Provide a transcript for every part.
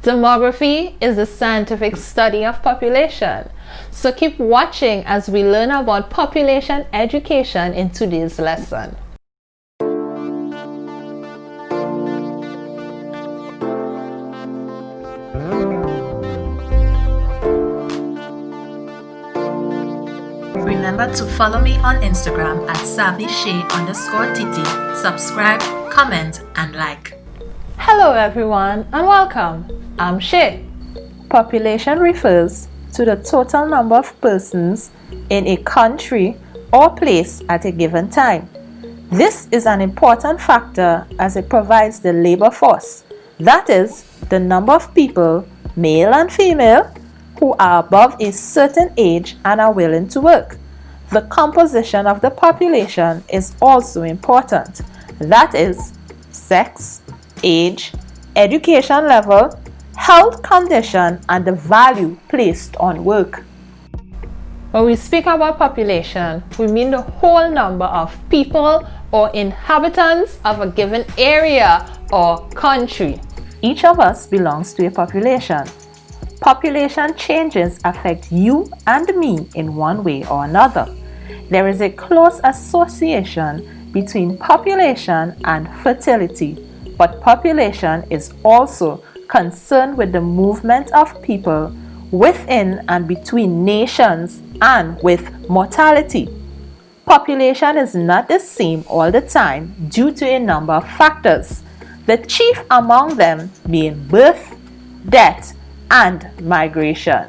Demography is the scientific study of population. So keep watching as we learn about population education in today's lesson. Remember to follow me on Instagram at savvyshay_tt. Subscribe, comment, and like. Hello everyone and welcome. I'm Shay. Population refers to the total number of persons in a country or place at a given time. This is an important factor as it provides the labor force, that is, the number of people, male and female, who are above a certain age and are willing to work. The composition of the population is also important, that is, sex, age, education level, health condition, and the value placed on work. When we speak about population, we mean the whole number of people or inhabitants of a given area or country. Each of us belongs to a population. Population changes affect you and me in one way or another. There is a close association between population and fertility, but population is also concerned with the movement of people within and between nations and with mortality. Population is not the same all the time due to a number of factors, the chief among them being birth, death, and migration.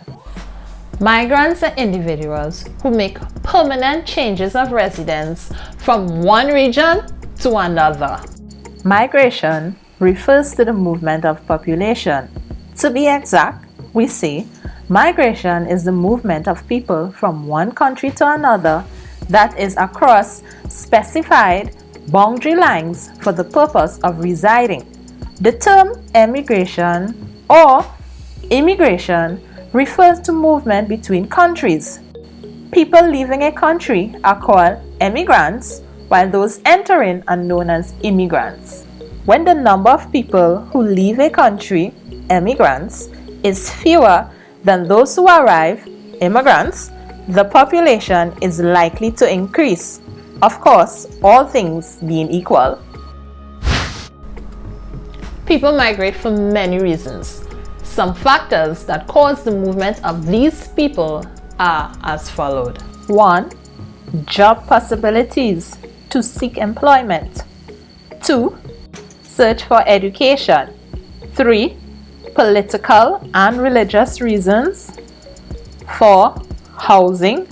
Migrants are individuals who make permanent changes of residence from one region to another. Migration refers to the movement of population. To be exact, we say migration is the movement of people from one country to another that is across specified boundary lines for the purpose of residing. The term emigration or immigration refers to movement between countries. People leaving a country are called emigrants, while those entering are known as immigrants. When the number of people who leave a country, emigrants, is fewer than those who arrive, immigrants, the population is likely to increase. Of course, all things being equal. People migrate for many reasons. Some factors that cause the movement of these people are as followed. 1. Job possibilities to seek employment. 2. Search for education. 3. Political and religious reasons. 4. Housing.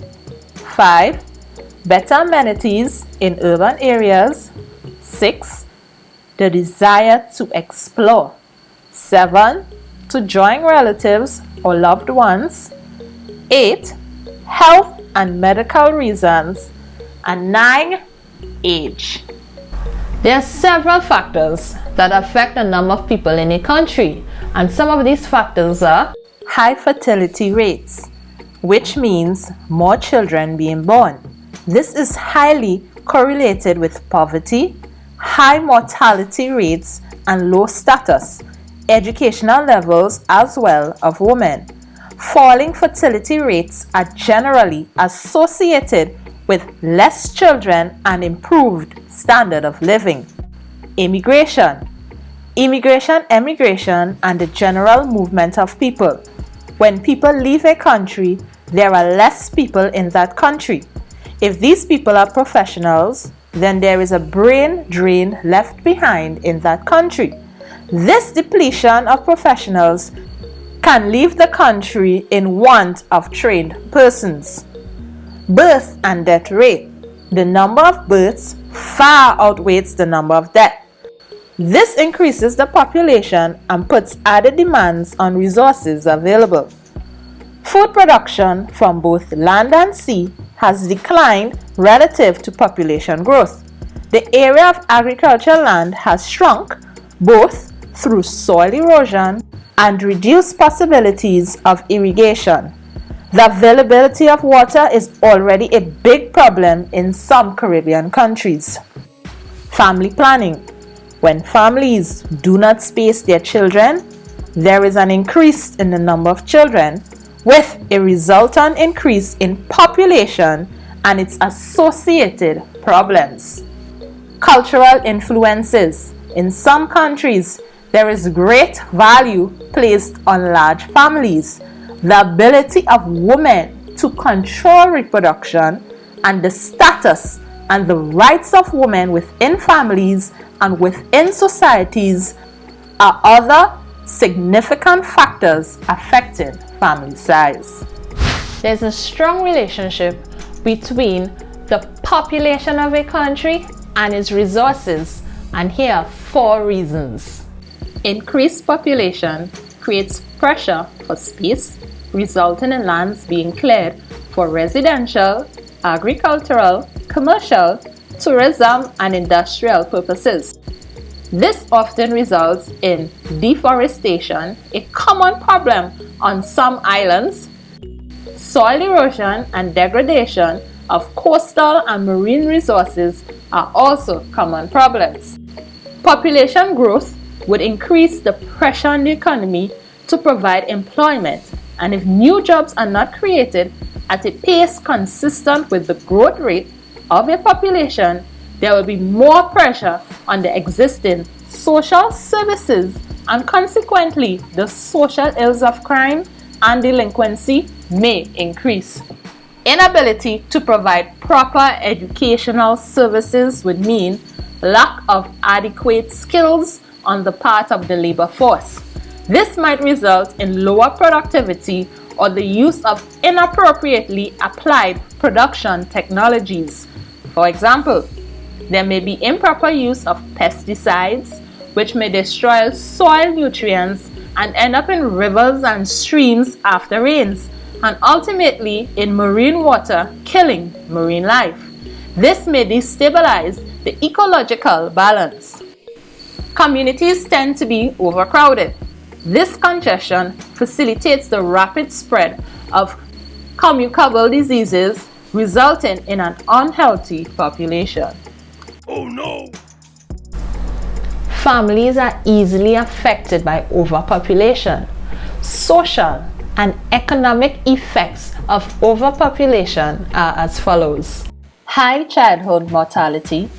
5. Better amenities in urban areas. 6. The desire to explore. 7. To join relatives or loved ones. 8. Health and medical reasons. And 9. Age. There are several factors that affect the number of people in a country, and some of these factors are high fertility rates, which means more children being born. This is highly correlated with poverty, high mortality rates, and low status, educational levels as well of women. Falling fertility rates are generally associated with less children and improved standard of living. Immigration, emigration, and the general movement of people. When people leave a country, there are less people in that country. If these people are professionals, then there is a brain drain left behind in that country. This depletion of professionals can leave the country in want of trained persons. Birth and death rate. The number of births far outweighs the number of deaths. This increases the population and puts added demands on resources available. Food production from both land and sea has declined relative to population growth. The area of agricultural land has shrunk both through soil erosion and reduced possibilities of irrigation. The availability of water is already a big problem in some Caribbean countries. Family planning. When families do not space their children, there is an increase in the number of children, with a resultant increase in population and its associated problems. Cultural influences. In some countries, there is great value placed on large families, the ability of women to control reproduction, and the status and the rights of women within families and within societies are other significant factors affecting family size. There's a strong relationship between the population of a country and its resources, and here are 4 reasons. Increased population creates pressure for space, resulting in lands being cleared for residential, agricultural, commercial, tourism, and industrial purposes. This often results in deforestation, a common problem on some islands. Soil erosion and degradation of coastal and marine resources are also common problems. Population growth would increase the pressure on the economy to provide employment, and if new jobs are not created at a pace consistent with the growth rate of a population, there will be more pressure on the existing social services, and consequently the social ills of crime and delinquency may increase. Inability to provide proper educational services would mean lack of adequate skills on the part of the labor force. This might result in lower productivity or the use of inappropriately applied production technologies. For example, there may be improper use of pesticides, which may destroy soil nutrients and end up in rivers and streams after rains, and ultimately in marine water, killing marine life. This may destabilize the ecological balance. Communities tend to be overcrowded. This congestion facilitates the rapid spread of communicable diseases, resulting in an unhealthy population. Oh no! Families are easily affected by overpopulation. Social and economic effects of overpopulation are as follows. High childhood mortality.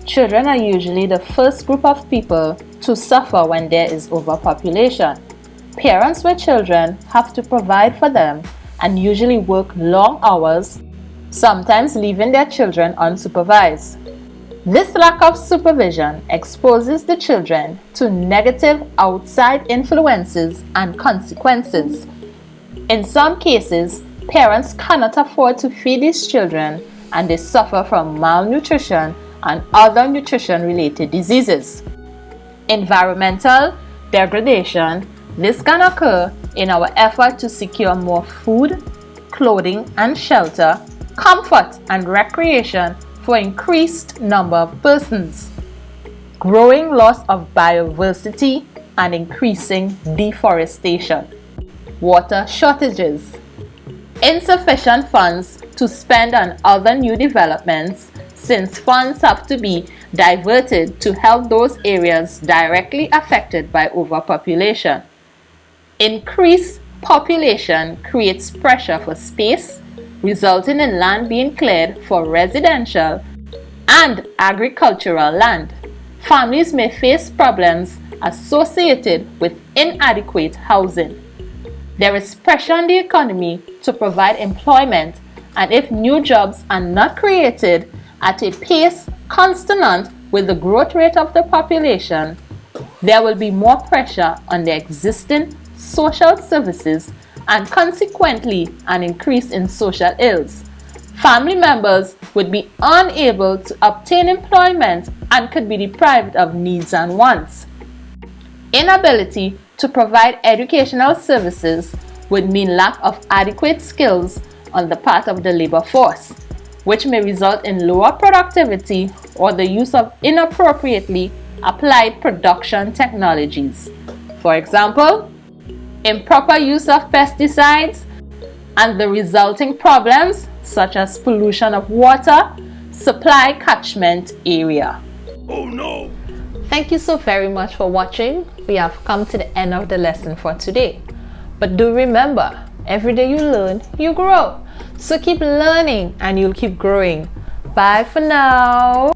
Children are usually the first group of people to suffer when there is overpopulation. Parents with children have to provide for them and usually work long hours, sometimes leaving their children unsupervised. This lack of supervision exposes the children to negative outside influences and consequences. In some cases, parents cannot afford to feed these children and they suffer from malnutrition and other nutrition-related diseases. Environmental degradation. This can occur in our effort to secure more food, clothing and shelter, comfort and recreation for increased number of persons. Growing loss of biodiversity and increasing deforestation. Water shortages. Insufficient funds to spend on other new developments, since funds have to be diverted to help those areas directly affected by overpopulation. Increased population creates pressure for space, resulting in land being cleared for residential and agricultural land. Families may face problems associated with inadequate housing. There is pressure on the economy to provide employment, and if new jobs are not created at a pace consonant with the growth rate of the population, there will be more pressure on the existing social services and consequently an increase in social ills. Family members would be unable to obtain employment and could be deprived of needs and wants. Inability to provide educational services would mean lack of adequate skills on the part of the labor force, which may result in lower productivity or the use of inappropriately applied production technologies. For example, improper use of pesticides and the resulting problems such as pollution of water, supply catchment area. Oh no! Thank you so very much for watching. We have come to the end of the lesson for today. But do remember, every day you learn, you grow. So keep learning and you'll keep growing. Bye for now.